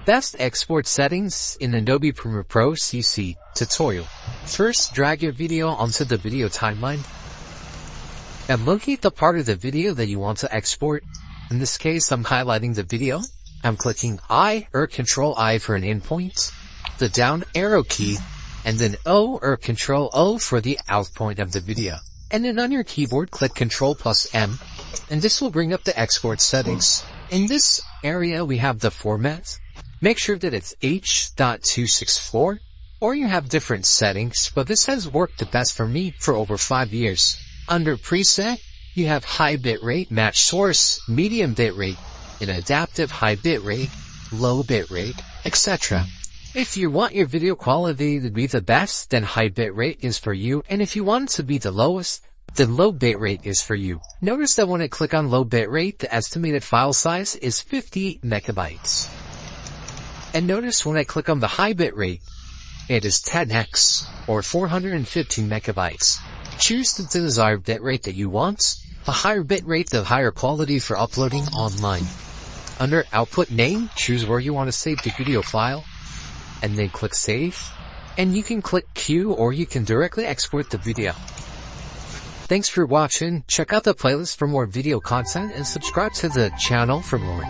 Best export settings in Adobe Premiere Pro CC tutorial. First, drag your video onto the video timeline and locate the part of the video that you want to export. In this case, I'm highlighting the video. I'm clicking I or Control I for an endpoint, the down arrow key, and then O or Control O for the out point of the video. And then on your keyboard, click Control plus M, and this will bring up the export settings. In this area, we have the format. Make sure that it's H.264, or you have different settings, but this has worked the best for me for over 5 years. Under preset, you have high bitrate, match source, medium bitrate, and adaptive high bitrate, low bitrate, etc. If you want your video quality to be the best, then high bitrate is for you, and if you want it to be the lowest, then low bitrate is for you. Notice that when I click on low bitrate, the estimated file size is 50 megabytes. And notice when I click on the high bitrate, it is 10x, or 415 megabytes. Choose the desired bitrate that you want. The higher bitrate, the higher quality for uploading online. Under output name, choose where you want to save the video file, and then click save. And you can click Q, or you can directly export the video. Thanks for watching. Check out the playlist for more video content and subscribe to the channel for more.